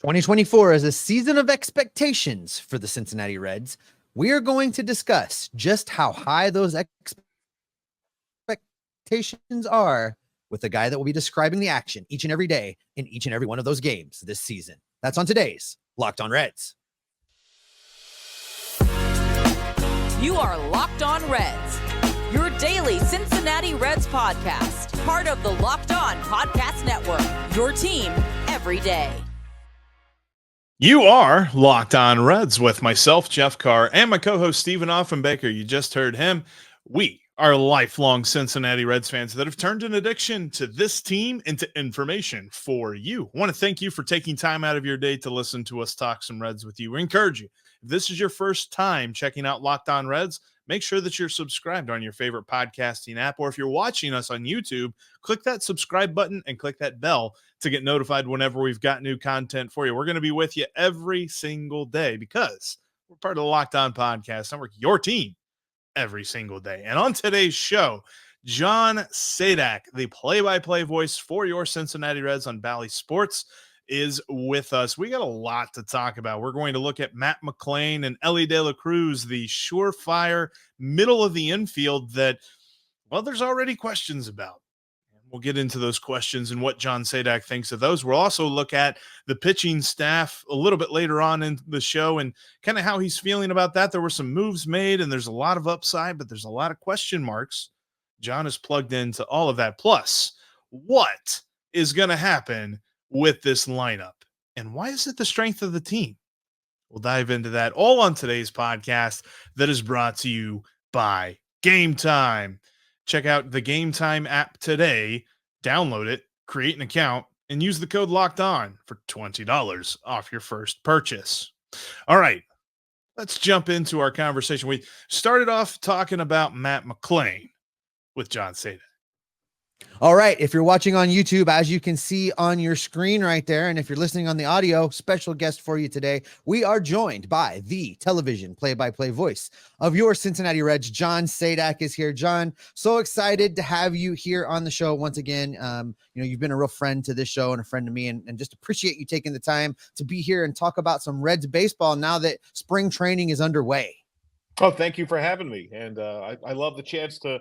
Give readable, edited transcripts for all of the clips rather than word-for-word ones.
2024 is a season of expectations for the Cincinnati Reds. We are going to discuss just how high those expectations are with the guy that will be describing the action each and every day in each and every one of those games this season. That's on today's Locked On Reds. You are Locked On Reds, your daily Cincinnati Reds podcast, part of the Locked On Podcast Network, your team every day. You are Locked On Reds with myself, Jeff Carr, and my co-host, Stephen Offenbaker. You just heard him. We are lifelong Cincinnati Reds fans that have turned an addiction to this team into information for you. I want to thank you for taking time out of your day to listen to us talk some Reds with you. We encourage you, if this is your first time checking out Locked On Reds, make sure that you're subscribed on your favorite podcasting app, or if you're watching us on YouTube, click that subscribe button and click that bell to get notified whenever we've got new content for you. We're going to be with you every single day because we're part of the Locked On Podcast Network, your team every single day. And on today's show, John Sadak, the play-by-play voice for your Cincinnati Reds on Bally Sports, is with us. We got a lot to talk about. We're going to look at Matt McLain and Elly Cruz, the surefire middle of the infield that, well, there's already questions about. We'll get into those questions and what John Sadak thinks of those. We'll also look at the pitching staff a little bit later on in the show and kind of how he's feeling about that. There were some moves made and there's a lot of upside, but there's a lot of question marks. John is plugged into all of that. Plus, what is going to happen with this lineup and why is it the strength of the team? We'll dive into that all on today's podcast that is brought to you by Game Time. Check out the Game Time app today, download it, create an account, and use the code Locked On for $20 off your first purchase. All right, let's jump into our conversation. We started off talking about Matt McLain with John Sadak. All right, if you're watching on YouTube, as you can see on your screen right there, and if you're listening on the audio, special guest for you today, we are joined by the television play-by-play voice of your Cincinnati Reds. John Sadak is here. John, so excited to have you here on the show once again. You've been a real friend to this show and a friend to me, and just appreciate you taking the time to be here and talk about some Reds baseball now that spring training is underway. Oh, thank you for having me. And I love the chance to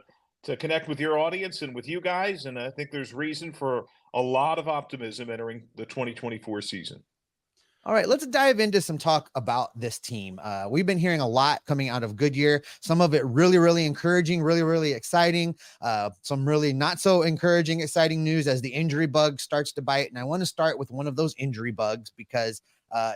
connect with your audience and with you guys. And I think there's reason for a lot of optimism entering the 2024 season. All right, let's dive into some talk about this team. We've been hearing a lot coming out of Goodyear, some of it really, really encouraging, really, really exciting, some really not so encouraging, exciting news as the injury bug starts to bite. And I want to start with one of those injury bugs because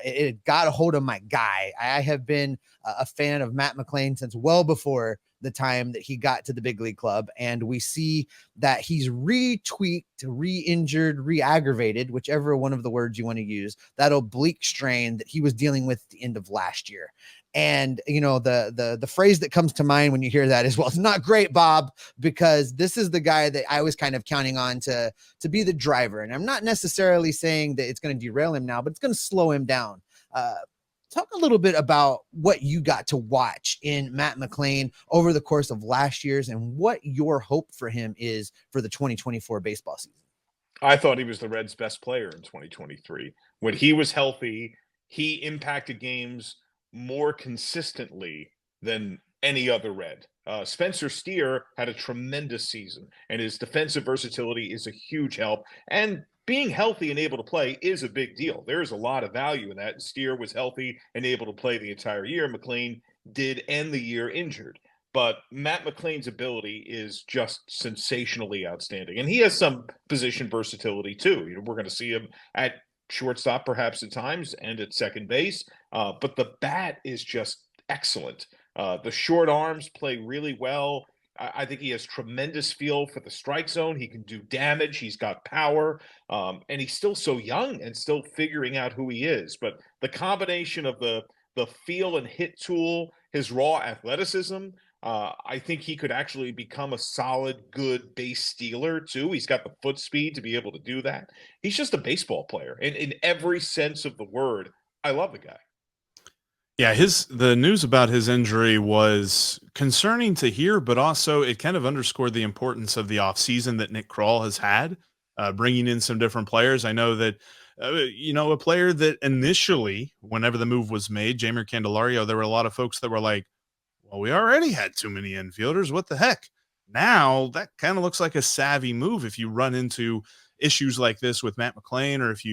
it got a hold of my guy. I have been a fan of Matt McLain since well before the time that he got to the big league club. And we see that he's retweaked, re-injured, re-aggravated, whichever one of the words you want to use, that oblique strain that he was dealing with at the end of last year. And, the phrase that comes to mind when you hear that is, well, it's not great, Bob, because this is the guy that I was kind of counting on to be the driver. And I'm not necessarily saying that it's going to derail him now, but it's going to slow him down. Talk a little bit about what you got to watch in Matt McLain over the course of last year's and what your hope for him is for the 2024 baseball season. I thought he was the Reds' best player in 2023. When he was healthy, he impacted games more consistently than any other Red. Spencer Steer had a tremendous season, and his defensive versatility is a huge help. And being healthy and able to play is a big deal. There is a lot of value in that. Steer was healthy and able to play the entire year. McLain did end the year injured. But Matt McLain's ability is just sensationally outstanding. And he has some position versatility, too. We're going to see him at shortstop perhaps at times and at second base. But the bat is just excellent. The short arms play really well. I think he has tremendous feel for the strike zone. He can do damage. He's got power. And he's still so young and still figuring out who he is. But the combination of the feel and hit tool, his raw athleticism, I think he could actually become a solid, good base stealer, too. He's got the foot speed to be able to do that. He's just a baseball player. In every sense of the word, I love the guy. Yeah, the news about his injury was concerning to hear, but also it kind of underscored the importance of the offseason that Nick Krall has had, bringing in some different players. I know that a player that initially, whenever the move was made, Jamer Candelario, there were a lot of folks that were like, well, we already had too many infielders. What the heck? Now that kind of looks like a savvy move if you run into issues like this with Matt McLain, or if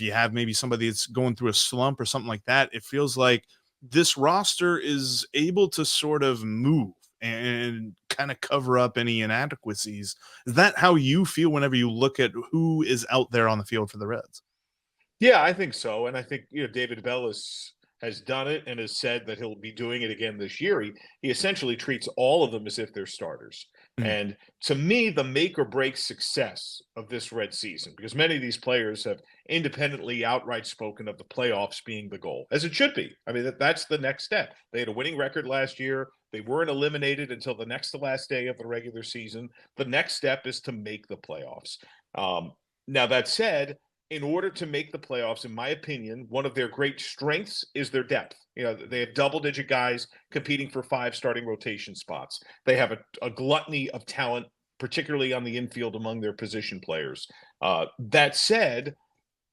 you have maybe somebody that's going through a slump or something like that. It feels like this roster is able to sort of move and kind of cover up any inadequacies. Is that how you feel whenever you look at who is out there on the field for the Reds? Yeah, I think so. And I think, David Bell has done it and has said that he'll be doing it again this year. He essentially treats all of them as if they're starters. Mm. And to me, the make or break success of this Red season, because many of these players have independently outright spoken of the playoffs being the goal, as it should be. I mean, that's the next step. They had a winning record last year. They weren't eliminated until the next to last day of the regular season. The next step is to make the playoffs. Now, that said, in order to make the playoffs, in my opinion, one of their great strengths is their depth. They have double-digit guys competing for 5 starting rotation spots. They have a gluttony of talent, particularly on the infield among their position players. That said,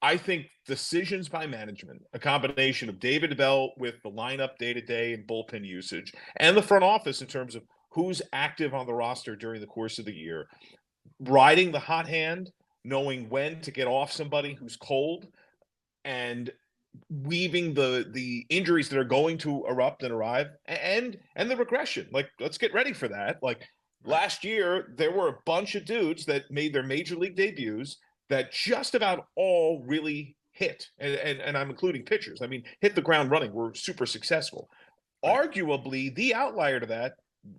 I think decisions by management, a combination of David Bell with the lineup day-to-day and bullpen usage, and the front office in terms of who's active on the roster during the course of the year, riding the hot hand, knowing when to get off somebody who's cold, and weaving the injuries that are going to erupt and arrive, and the regression. Like, let's get ready for that. Like, last year, there were a bunch of dudes that made their major league debuts that just about all really hit. And I'm including pitchers. I mean, hit the ground running, were super successful. Arguably, the outlier to that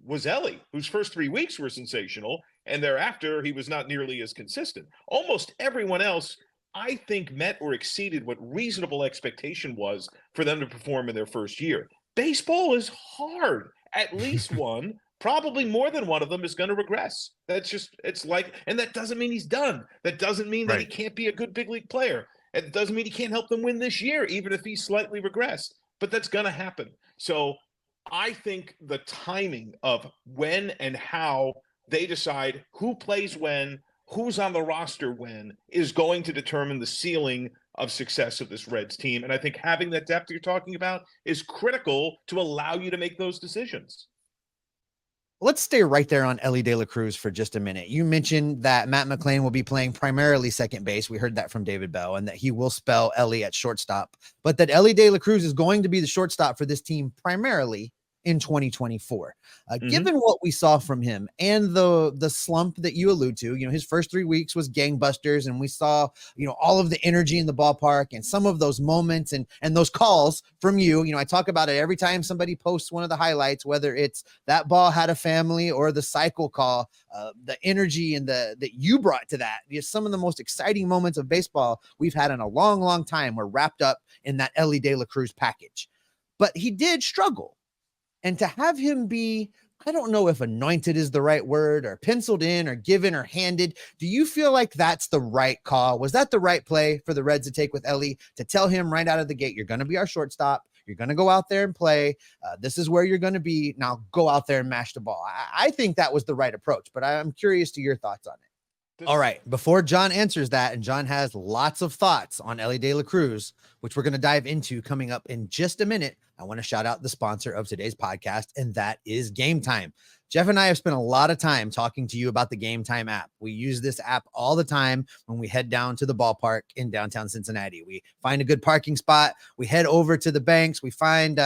was Elly, whose first 3 weeks were sensational, and thereafter he was not nearly as consistent. Almost everyone else, I think, met or exceeded what reasonable expectation was for them to perform in their first year. Baseball is hard. At least one, probably more than one of them, is going to regress. And that doesn't mean he's done. That doesn't mean that he can't be a good big league player. It doesn't mean he can't help them win this year, even if he's slightly regressed. But that's going to happen. So I think the timing of when and how they decide who plays when, who's on the roster when, is going to determine the ceiling of success of this Reds team. And I think having that depth you're talking about is critical to allow you to make those decisions. Let's stay right there on Elly De La Cruz for just a minute. You mentioned that Matt McLain will be playing primarily second base. We heard that from David Bell, and that he will spell Elly at shortstop, but that Elly De La Cruz is going to be the shortstop for this team primarily in 2024. Given what we saw from him and the slump that you allude to, his first 3 weeks was gangbusters, and we saw, all of the energy in the ballpark and some of those moments and those calls from you. I talk about it every time somebody posts one of the highlights, whether it's that ball had a family or the cycle call, the energy and that you brought to that. Some of the most exciting moments of baseball we've had in a long, long time were wrapped up in that Elly De La Cruz package. But he did struggle. And to have him be, I don't know if anointed is the right word, or penciled in or given or handed, do you feel like that's the right call? Was that the right play for the Reds to take with Elly, to tell him right out of the gate, you're going to be our shortstop, you're going to go out there and play, this is where you're going to be, now go out there and mash the ball? I think that was the right approach, but I'm curious to your thoughts on it. All right, before John answers that, and John has lots of thoughts on Elly De La Cruz, which we're going to dive into coming up in just a minute, I want to shout out the sponsor of today's podcast, and that is Game Time. Jeff and I have spent a lot of time talking to you about the Game Time app. We use this app all the time when we head down to the ballpark in downtown Cincinnati. We find a good parking spot, we head over to the banks, we find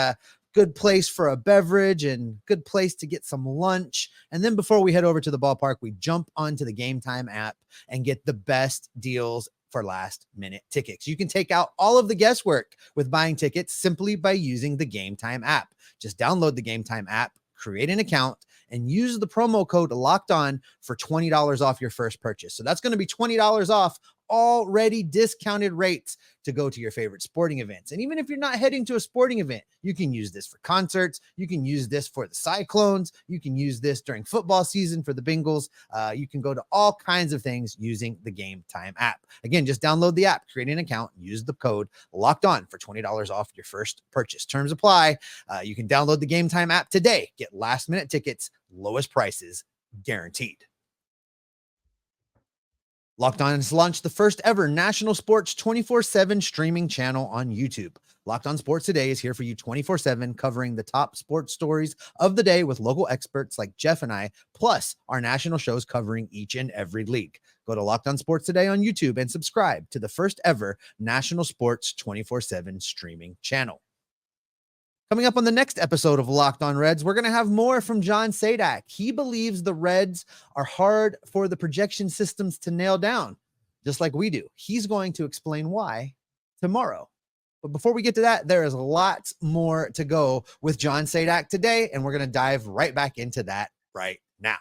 good place for a beverage and good place to get some lunch. And then before we head over to the ballpark, we jump onto the Game Time app and get the best deals for last minute tickets. You can take out all of the guesswork with buying tickets simply by using the Game Time app. Just download the Game Time app, create an account, and use the promo code Locked On for $20 off your first purchase. So that's going to be $20 off already discounted rates to go to your favorite sporting events. And even if you're not heading to a sporting event, you can use this for concerts. You can use this for the Cyclones. You can use this during football season for the Bengals. You can go to all kinds of things using the Game Time app. Again, just download the app, create an account, use the code Locked On for $20 off your first purchase. Terms apply. You can download the Game Time app today. Get last minute tickets, lowest prices guaranteed. Locked On has launched the first ever national sports 24/7 streaming channel on YouTube. Locked On Sports Today is here for you 24/7, covering the top sports stories of the day with local experts like Jeff and I, plus our national shows covering each and every league. Go to Locked On Sports Today on YouTube and subscribe to the first ever national sports 24/7 streaming channel. Coming up on the next episode of Locked On Reds, we're going to have more from John Sadak. He believes the Reds are hard for the projection systems to nail down, just like we do. He's going to explain why tomorrow. But before we get to that, there is lots more to go with John Sadak today, and we're going to dive right back into that right now.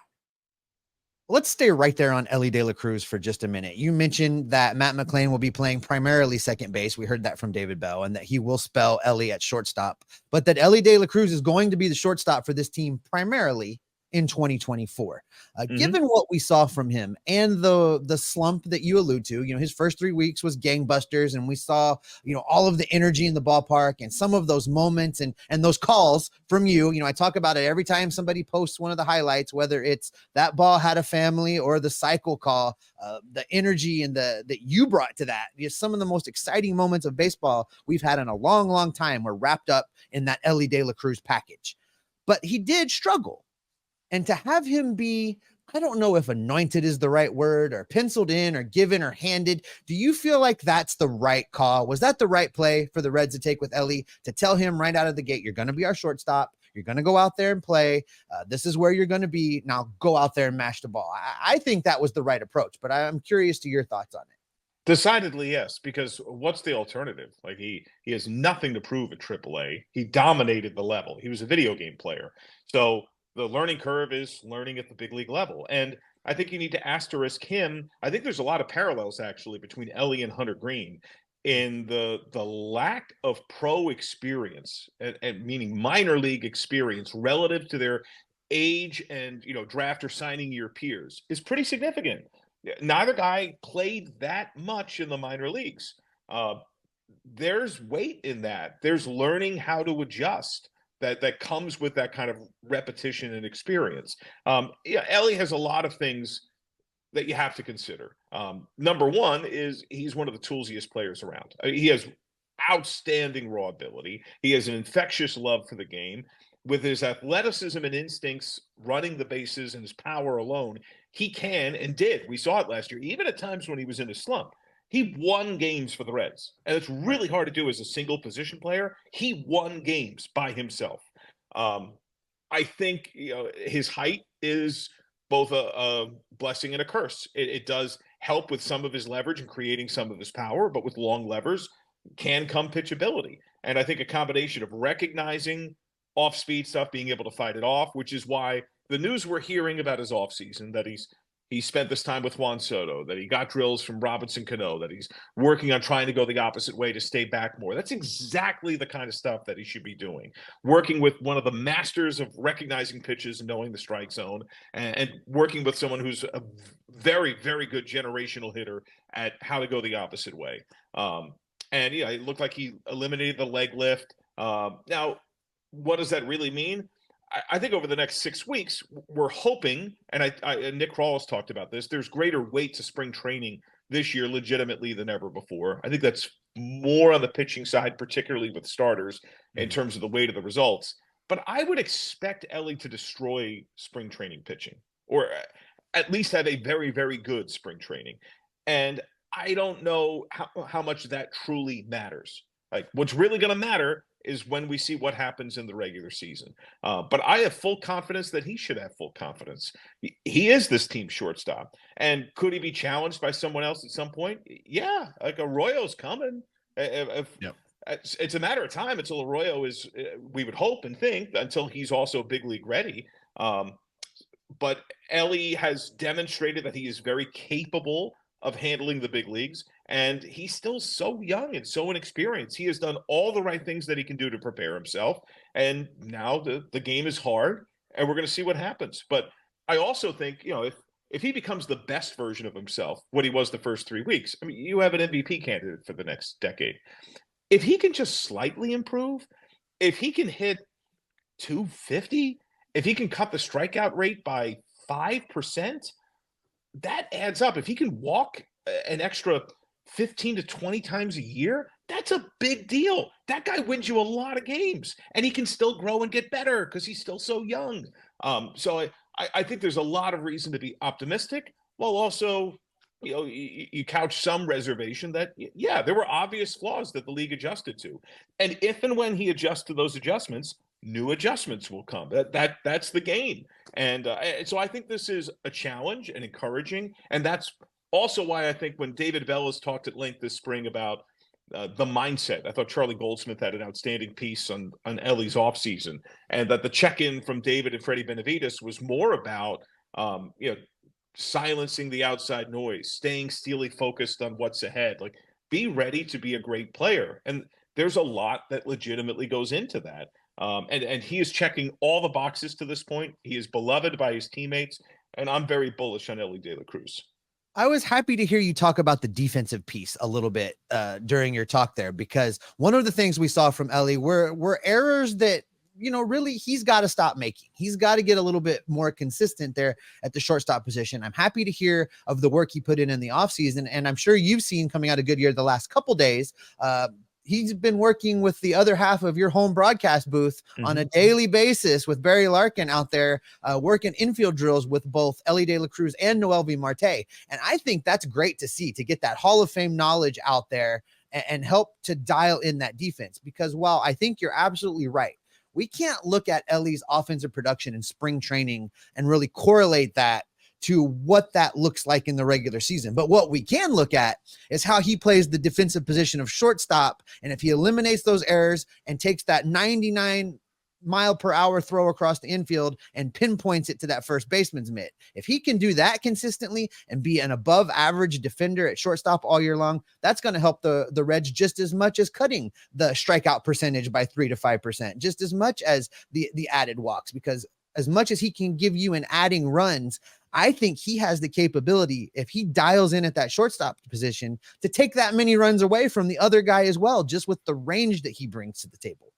Let's stay right there on Elly Cruz for just a minute. You mentioned that Matt McLain will be playing primarily second base. We heard that from David Bell, and that he will spell Elly at shortstop, but that Elly Cruz is going to be the shortstop for this team primarily in 2024. Given what we saw from him and the slump that you allude to, his first 3 weeks was gangbusters, and we saw, all of the energy in the ballpark and some of those moments and those calls from you. I talk about it every time somebody posts one of the highlights, whether it's that ball had a family or the cycle call, the energy and that you brought to that. Some of the most exciting moments of baseball we've had in a long, long time were wrapped up in that Elly Cruz package. But he did struggle. And to have him be, I don't know if anointed is the right word, or penciled in or given or handed, do you feel like that's the right call? Was that the right play for the Reds to take with Elly, to tell him right out of the gate, you're going to be our shortstop, you're going to go out there and play, this is where you're going to be, now go out there and mash the ball? I think that was the right approach, but I'm curious to your thoughts on it. Decidedly, yes, because what's the alternative? Like he has nothing to prove at AAA. He dominated the level. He was a video game player. So the learning curve is learning at the big league level. And I think you need to asterisk him. I think there's a lot of parallels actually between Elly and Hunter Green in the lack of pro experience, and meaning minor league experience relative to their age and, draft or signing year peers is pretty significant. Neither guy played that much in the minor leagues. There's weight in that. There's learning how to adjust. That comes with that kind of repetition and experience. Elly has a lot of things that you have to consider. Number one is he's one of the toolsiest players around. He has outstanding raw ability. He has an infectious love for the game. With his athleticism and instincts, running the bases, and his power alone, he can and did. We saw it last year, even at times when he was in a slump. He won games for the Reds, and it's really hard to do as a single position player. He won games by himself. I think his height is both a blessing and a curse. It does help with some of his leverage and creating some of his power, but with long levers can come pitchability. And I think a combination of recognizing off-speed stuff, being able to fight it off, which is why the news we're hearing about his offseason, that he spent this time with Juan Soto, that he got drills from Robinson Cano, that he's working on trying to go the opposite way to stay back more. That's exactly the kind of stuff that he should be doing. Working with one of the masters of recognizing pitches and knowing the strike zone, and working with someone who's a very, very good generational hitter at how to go the opposite way. It looked like he eliminated the leg lift. Now, what does that really mean? I think over the next 6 weeks, we're hoping, and Nick Krall talked about this, there's greater weight to spring training this year legitimately than ever before. I think that's more on the pitching side, particularly with starters, in terms of the weight of the results. But I would expect Elly to destroy spring training pitching, or at least have a very, very good spring training. And I don't know how much that truly matters. Like, what's really going to matter is when we see what happens in the regular season. But I have full confidence that he should have full confidence. He is this team's shortstop. And could he be challenged by someone else at some point? Yeah, like Arroyo's coming. It's a matter of time until Arroyo is, we would hope and think, until he's also big league ready. But Elly has demonstrated that he is very capable of handling the big leagues, and he's still so young and so inexperienced. He has done all the right things that he can do to prepare himself, and now the game is hard, and we're going to see what happens. But I also think, if he becomes the best version of himself, what he was the first 3 weeks, I mean, you have an MVP candidate for the next decade. If he can just slightly improve, if he can hit 250, if he can cut the strikeout rate by 5%, that adds up. If he can walk an extra 15 to 20 times a year, that's a big deal. That guy wins you a lot of games, and he can still grow and get better because he's still so young. So I think there's a lot of reason to be optimistic, while also, you couch some reservation that, yeah, there were obvious flaws that the league adjusted to. And if and when he adjusts to those adjustments, new adjustments will come. That's the game. And so I think this is a challenge and encouraging. And that's also why I think when David Bell has talked at length this spring about the mindset, I thought Charlie Goldsmith had an outstanding piece on Elly's offseason, and that the check-in from David and Freddie Benavides was more about, silencing the outside noise, staying steely focused on what's ahead. Like, be ready to be a great player. And there's a lot that legitimately goes into that. And he is checking all the boxes to this point. He is beloved by his teammates, and I'm very bullish on Elly De La Cruz. I was happy to hear you talk about the defensive piece a little bit during your talk there, because one of the things we saw from Elly were errors that, really he's got to stop making. He's got to get a little bit more consistent there at the shortstop position. I'm happy to hear of the work he put in the offseason, and I'm sure you've seen coming out of Goodyear the last couple days. He's been working with the other half of your home broadcast booth on a daily basis with Barry Larkin out there working infield drills with both Elly De La Cruz and Noelvi Marte. And I think that's great to see, to get that Hall of Fame knowledge out there and help to dial in that defense. Because while I think you're absolutely right, we can't look at Elly's offensive production in spring training and really correlate that to what that looks like in the regular season. But what we can look at is how he plays the defensive position of shortstop. And if he eliminates those errors and takes that 99-mile-per-hour throw across the infield and pinpoints it to that first baseman's mitt, if he can do that consistently and be an above average defender at shortstop all year long, that's going to help the Reds just as much as cutting the strikeout percentage by 3 to 5%, just as much as the added walks, because as much as he can give you in adding runs, I think he has the capability, if he dials in at that shortstop position, to take that many runs away from the other guy as well, just with the range that he brings to the table.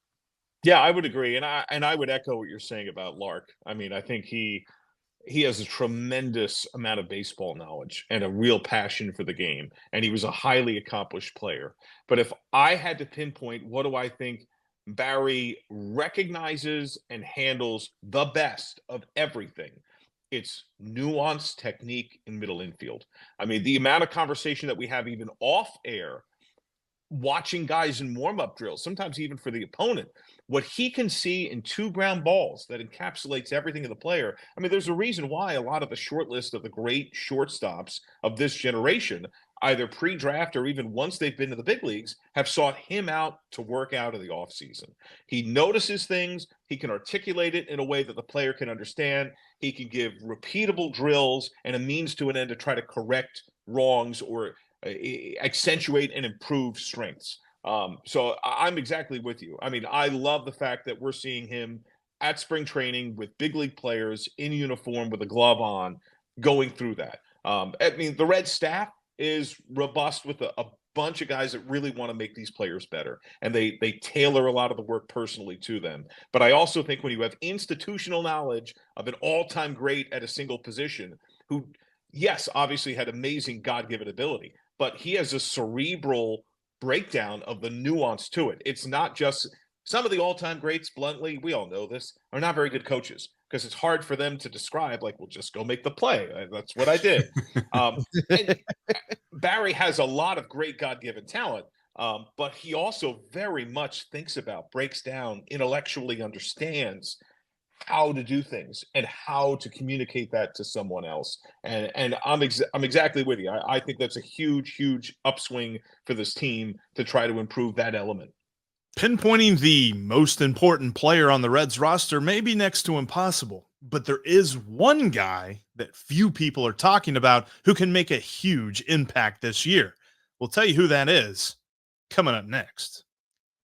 Yeah, I would agree. And I would echo what you're saying about Lark. I mean, I think he has a tremendous amount of baseball knowledge and a real passion for the game. And he was a highly accomplished player. But if I had to pinpoint, what do I think Barry recognizes and handles the best of everything, it's nuance, technique, and middle infield. I mean, the amount of conversation that we have even off air, watching guys in warm-up drills, sometimes even for the opponent, what he can see in 2 ground balls that encapsulates everything of the player. I mean, there's a reason why a lot of the short list of the great shortstops of this generation, either pre-draft or even once they've been to the big leagues, have sought him out to work out of the offseason. He notices things. He can articulate it in a way that the player can understand. He can give repeatable drills and a means to an end to try to correct wrongs or accentuate and improve strengths. So I'm exactly with you. I mean, I love the fact that we're seeing him at spring training with big league players in uniform with a glove on, going through that. I mean, the Red staff is robust with a bunch of guys that really want to make these players better, and they tailor a lot of the work personally to them. But I also think when you have institutional knowledge of an all-time great at a single position, who, yes, obviously had amazing God-given ability, but he has a cerebral breakdown of the nuance to it. It's not just some of the all-time greats, bluntly, we all know this, are not very good coaches, because it's hard for them to describe, like, well, just go make the play. That's what I did. And Barry has a lot of great God-given talent, but he also very much thinks about, breaks down, intellectually understands how to do things and how to communicate that to someone else. And I'm exactly with you. I think that's a huge, huge upswing for this team to try to improve that element. Pinpointing the most important player on the Reds roster may be next to impossible, but there is one guy that few people are talking about who can make a huge impact this year. We'll tell you who that is coming up next.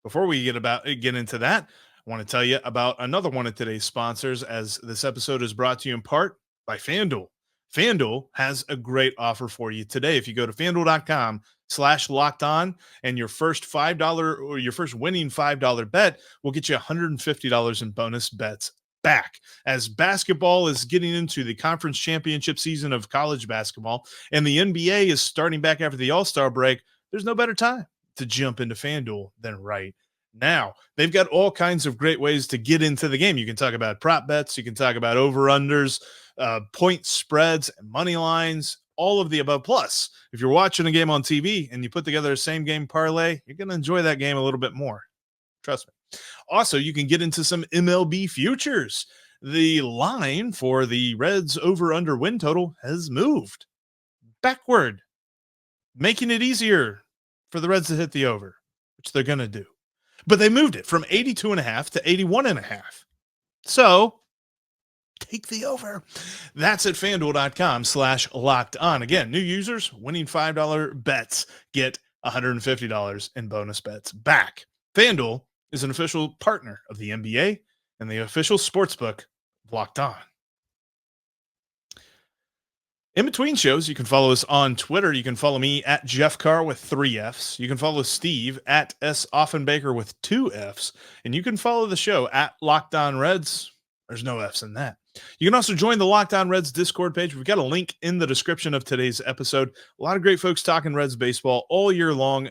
Before we get into that, I want to tell you about another one of today's sponsors, as this episode is brought to you in part by FanDuel. FanDuel has a great offer for you today. If you go to FanDuel.com/lockedon and your first $5 or your first winning $5 bet will get you $150 in bonus bets back as basketball is getting into the conference championship season of college basketball and the NBA is starting back after the All-Star break. There's no better time to jump into FanDuel than right now. They've got all kinds of great ways to get into the game. You can talk about prop bets, you can talk about over-unders, point spreads, money lines, all of the above. Plus, if you're watching a game on TV and you put together a same game parlay, you're going to enjoy that game a little bit more. Trust me. Also, you can get into some MLB futures. The line for the Reds over-under win total has moved backward, making it easier for the Reds to hit the over, which they're going to do. But they moved it from 82.5 to 81.5. So take the over. That's at FanDuel.com/locked on. Again, new users winning $5 bets get $150 in bonus bets back. FanDuel is an official partner of the NBA and the official sportsbook of Locked On. In between shows, you can follow us on Twitter. You can follow me at Jeff Carr with 3 Fs. You can follow Steve at S. Offenbaker with 2 Fs. And you can follow the show at Locked On Reds. There's no Fs in that. You can also join the Locked On Reds Discord page. We've got a link in the description of today's episode. A lot of great folks talking Reds baseball all year long,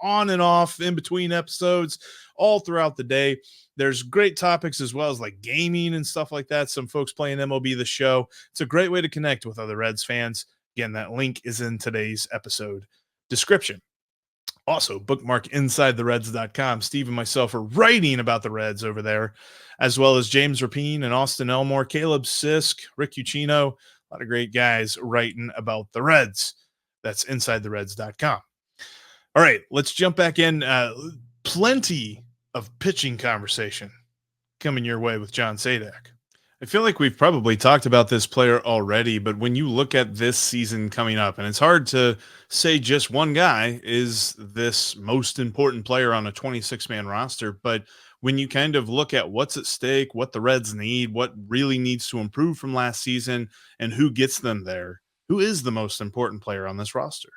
on and off, in between episodes, all throughout the day. There's great topics as well as like gaming and stuff like that. Some folks playing MLB The Show. It's a great way to connect with other Reds fans. Again, that link is in today's episode description. Also, bookmark InsideTheReds.com. Steve and myself are writing about the Reds over there, as well as James Rapine and Austin Elmore, Caleb Sisk, Rick Uccino. A lot of great guys writing about the Reds. That's InsideTheReds.com. All right, let's jump back in. Plenty of pitching conversation coming your way with John Sadak. I feel like we've probably talked about this player already, but when you look at this season coming up, and it's hard to say just one guy is this most important player on a 26-man roster, but when you kind of look at what's at stake, what the Reds need, what really needs to improve from last season, and who gets them there, who is the most important player on this roster?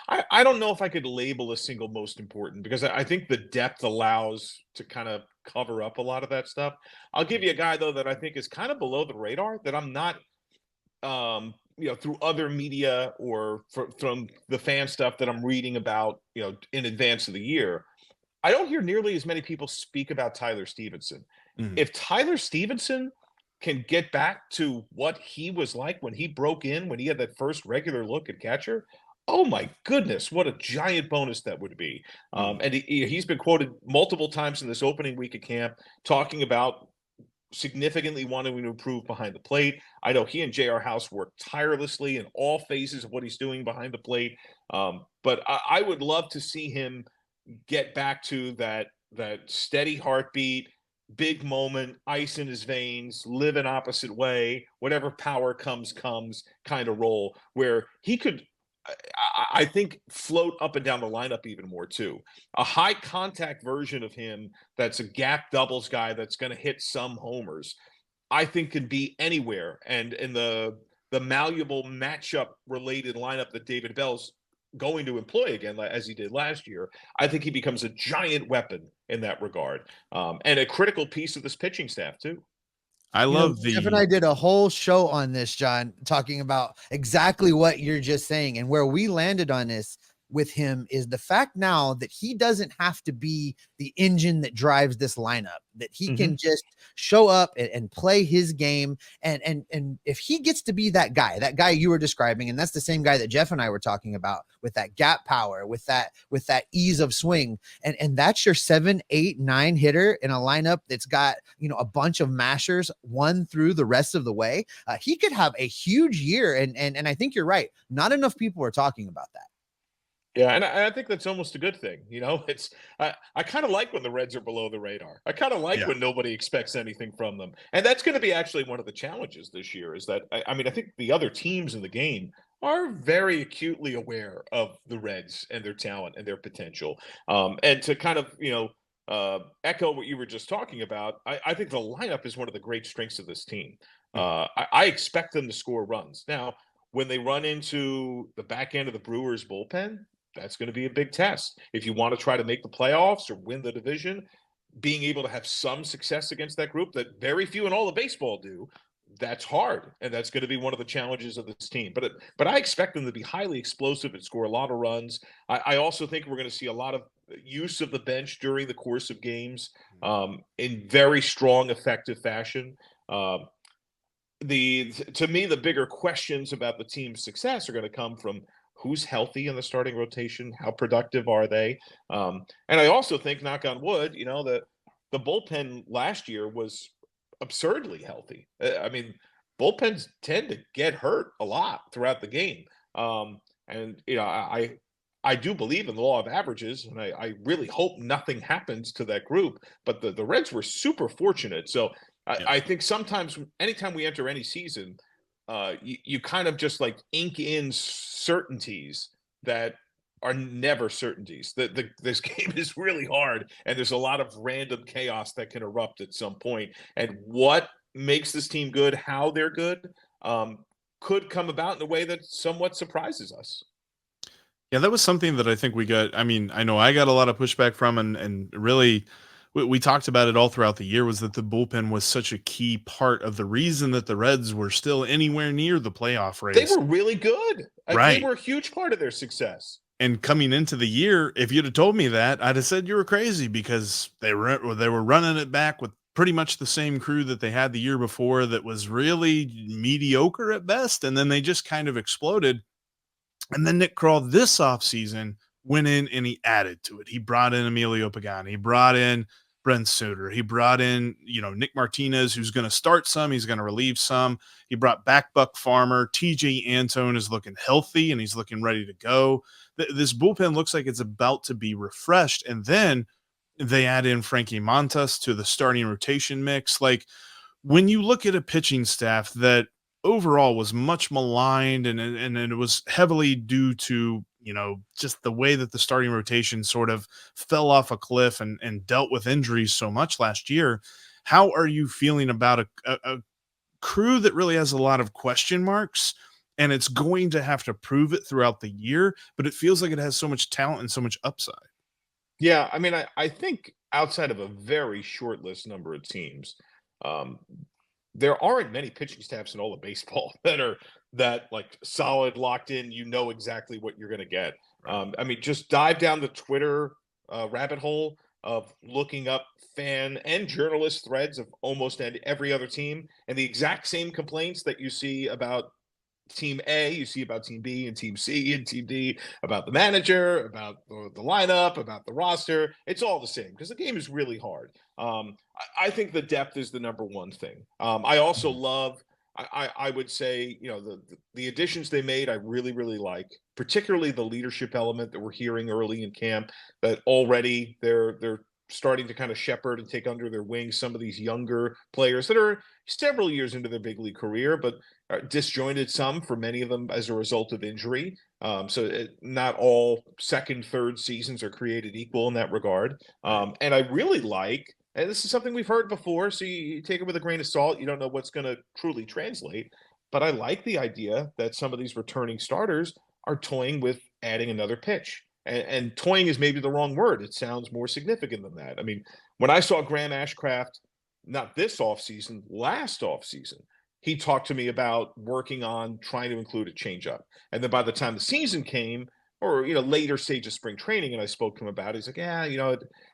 I don't know if I could label a single most important because I think the depth allows to kind of cover up a lot of that stuff. I'll give you a guy, though, that I think is kind of below the radar that I'm not, through other media or from the fan stuff that I'm reading about, in advance of the year. I don't hear nearly as many people speak about Tyler Stevenson. Mhm. If Tyler Stevenson can get back to what he was like when he broke in, when he had that first regular look at catcher, oh my goodness, what a giant bonus that would be. And he's been quoted multiple times in this opening week of camp talking about significantly wanting to improve behind the plate. I know he and J.R. House work tirelessly in all phases of what he's doing behind the plate. But I would love to see him get back to that steady heartbeat, big moment, ice in his veins, live an opposite way, whatever power comes kind of role where he could, I think, float up and down the lineup even more too. A high contact version of him that's a gap doubles guy that's going to hit some homers, I think could be anywhere. And in the malleable matchup related lineup that David Bell's going to employ again, as he did last year, I think he becomes a giant weapon in that regard, and a critical piece of this pitching staff too. I love Jeff and I did a whole show on this, John, talking about exactly what you're just saying. And where we landed on this with him is the fact now that he doesn't have to be the engine that drives this lineup, that he can just show up and play his game. And if he gets to be that guy you were describing, and that's the same guy that Jeff and I were talking about with that gap power, with that ease of swing. And that's your 7, 8, 9 hitter in a lineup that's got, a bunch of mashers 1 through the rest of the way. He could have a huge year. And I think you're right. Not enough people are talking about that. Yeah, and I think that's almost a good thing. It's I kind of like when the Reds are below the radar. I kind of like when nobody expects anything from them. And that's going to be actually one of the challenges this year is that, I think the other teams in the game are very acutely aware of the Reds and their talent and their potential. And to kind of, echo what you were just talking about, I think the lineup is one of the great strengths of this team. I expect them to score runs. Now, when they run into the back end of the Brewers bullpen, that's going to be a big test. If you want to try to make the playoffs or win the division, being able to have some success against that group that very few in all of baseball do, that's hard, and that's going to be one of the challenges of this team. But I expect them to be highly explosive and score a lot of runs. I also think we're going to see a lot of use of the bench during the course of games in very strong, effective fashion. To me, the bigger questions about the team's success are going to come from who's healthy in the starting rotation, how productive are they, and I also think, knock on wood, that the bullpen last year was absurdly healthy. I mean, bullpens tend to get hurt a lot throughout the game. And, I do believe in the law of averages, and I really hope nothing happens to that group. But the Reds were super fortunate. So I think sometimes, anytime we enter any season, you kind of just like ink in certainties that are never certainties. This game is really hard, and there's a lot of random chaos that can erupt at some point. And what makes this team good, how they're good, could come about in a way that somewhat surprises us. Yeah, that was something that I think we got. I mean, I know I got a lot of pushback from, and really, we talked about it all throughout the year, was that the bullpen was such a key part of the reason that the Reds were still anywhere near the playoff race. They were really good. Right. They were a huge part of their success. And coming into the year, if you'd have told me that, I'd have said you were crazy, because they were running it back with pretty much the same crew that they had the year before that was really mediocre at best, and then they just kind of exploded. And then Nick Krall this offseason went in and he added to it. He brought in Emilio Pagani. He brought in Brent Suter. He brought in, Nick Martinez, who's going to start some. He's going to relieve some. He brought back Buck Farmer. TJ Antone is looking healthy, and he's looking ready to go. This bullpen looks like it's about to be refreshed. And then they add in Frankie Montas to the starting rotation mix. Like, when you look at a pitching staff that overall was much maligned, and it was heavily due to, just the way that the starting rotation sort of fell off a cliff and dealt with injuries so much last year. How are you feeling about a crew that really has a lot of question marks, and it's going to have to prove it throughout the year, but it feels like it has so much talent and so much upside? Yeah, I mean, I think outside of a very short list number of teams, there aren't many pitching staffs in all of baseball that are like solid, locked in. Exactly what you're going to get. I mean, just dive down the Twitter rabbit hole of looking up fan and journalist threads of almost every other team, and the exact same complaints that you see about Team A, you see about Team B and Team C and Team D, about the manager, about the lineup, about the roster. It's all the same because the game is really hard. I think the depth is the number one thing. I also love, I would say, the additions they made, I really, really like, particularly the leadership element that we're hearing early in camp, that already they're starting to kind of shepherd and take under their wing some of these younger players that are several years into their big league career, but are disjointed some for many of them as a result of injury. Not all second, third seasons are created equal in that regard. And I really like, and this is something we've heard before, so you take it with a grain of salt. You don't know what's going to truly translate, but I like the idea that some of these returning starters are toying with adding another pitch. And toying is maybe the wrong word. It sounds more significant than that. I mean, when I saw Graham Ashcraft, not this offseason, last offseason, he talked to me about working on trying to include a changeup. And then by the time the season came, or, later stage of spring training, and I spoke to him about it, he's like, yeah,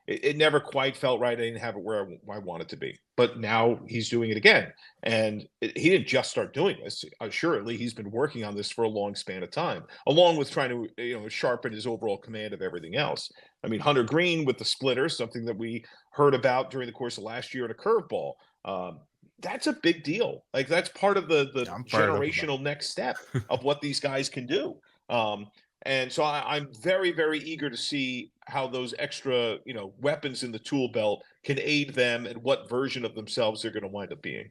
it never quite felt right. I didn't have it where I want it to be. But now he's doing it again. And he didn't just start doing this. Assuredly, he's been working on this for a long span of time, along with trying to, sharpen his overall command of everything else. I mean, Hunter Green with the splitter, something that we heard about during the course of last year at a curveball. That's a big deal. Like, that's part of the generational next step of what these guys can do. And so I'm very, very eager to see how those extra, weapons in the tool belt can aid them and what version of themselves they're going to wind up being.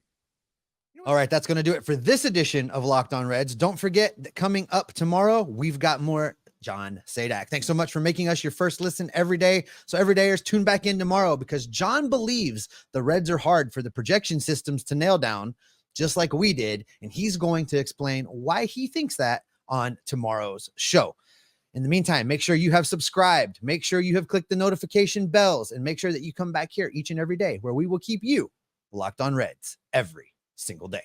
All right, that's going to do it for this edition of Locked On Reds. Don't forget that coming up tomorrow, we've got more John Sadak. Thanks so much for making us your first listen every day. So everydayers, tune back in tomorrow, because John believes the Reds are hard for the projection systems to nail down, just like we did. And he's going to explain why he thinks that on tomorrow's show. In the meantime, make sure you have subscribed, make sure you have clicked the notification bells, and make sure that you come back here each and every day where we will keep you locked on Reds every single day.